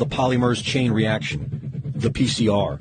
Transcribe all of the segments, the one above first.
the polymerase chain reaction, the PCR.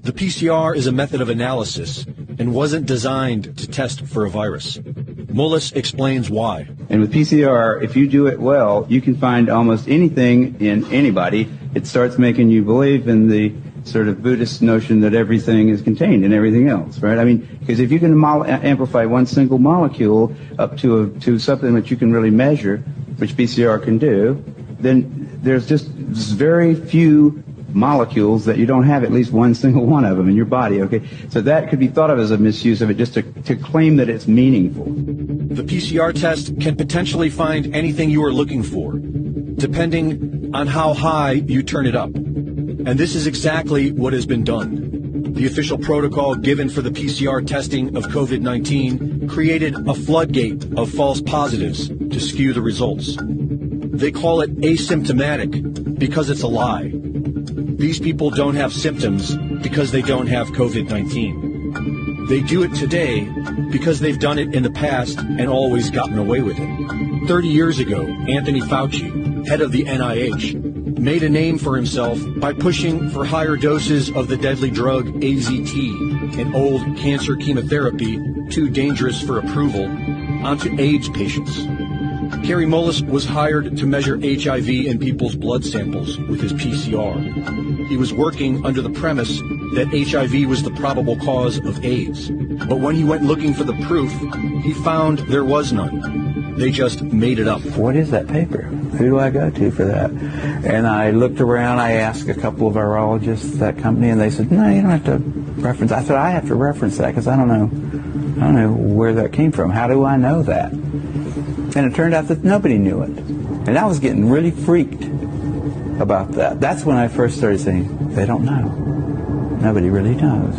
The PCR is a method of analysis and wasn't designed to test for a virus. Mullis explains why. And with PCR, if you do it well, you can find almost anything in anybody. It starts making you believe in the sort of Buddhist notion that everything is contained in everything else, right? I mean, because if you can amplify one single molecule up to something that you can really measure, which PCR can do, then there's just very few molecules that you don't have at least one single one of them in your body, okay? So that could be thought of as a misuse of it, just to claim that it's meaningful. The PCR test can potentially find anything you are looking for, depending on how high you turn it up. And this is exactly what has been done. The official protocol given for the PCR testing of COVID-19 created a floodgate of false positives to skew the results. They call it asymptomatic because it's a lie. These people don't have symptoms because they don't have COVID-19. They do it today because they've done it in the past and always gotten away with it. 30 years ago, Anthony Fauci, head of the NIH, made a name for himself by pushing for higher doses of the deadly drug AZT, an old cancer chemotherapy too dangerous for approval, onto AIDS patients. Kary Mullis was hired to measure HIV in people's blood samples with his PCR. He was working under the premise that HIV was the probable cause of AIDS. But when he went looking for the proof, he found there was none. They just made it up. What is that paper? Who do I go to for that? And I looked around, I asked a couple of virologists at that company, and they said, no, you don't have to reference. I said, I have to reference that because I don't know where that came from. How do I know that? And it turned out that nobody knew it. And I was getting really freaked about that. That's when I first started saying, they don't know. Nobody really knows.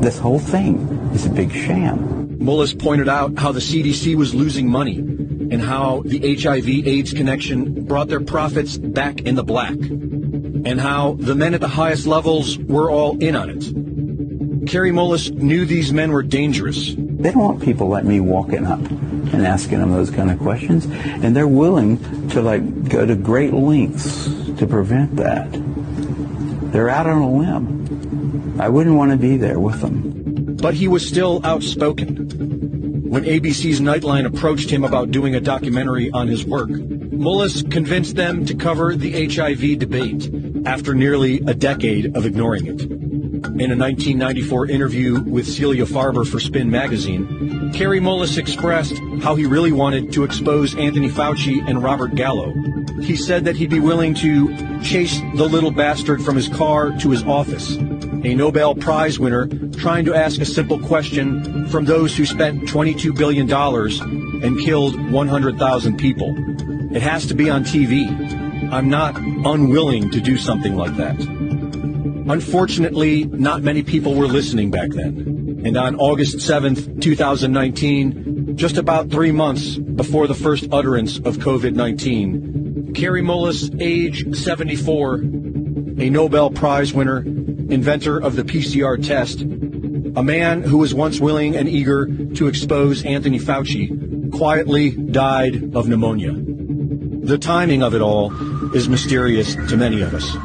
This whole thing is a big sham. Mullis pointed out how the CDC was losing money and how the HIV-AIDS connection brought their profits back in the black, and how the men at the highest levels were all in on it. Kary Mullis knew these men were dangerous. They don't want people like me walking up and asking them those kind of questions, and they're willing to go to great lengths to prevent that. They're out on a limb. I wouldn't want to be there with them. But he was still outspoken. When ABC's Nightline approached him about doing a documentary on his work, Mullis convinced them to cover the HIV debate after nearly a decade of ignoring it. In a 1994 interview with Celia Farber for Spin magazine, Kary Mullis expressed how he really wanted to expose Anthony Fauci and Robert Gallo. He said that he'd be willing to chase the little bastard from his car to his office, a Nobel Prize winner trying to ask a simple question from those who spent $22 billion and killed 100,000 people. It has to be on TV. I'm not unwilling to do something like that. Unfortunately, not many people were listening back then. And on August 7th, 2019, just about 3 months before the first utterance of COVID-19, Kary Mullis, age 74, a Nobel Prize winner, inventor of the PCR test, a man who was once willing and eager to expose Anthony Fauci, quietly died of pneumonia. The timing of it all is mysterious to many of us.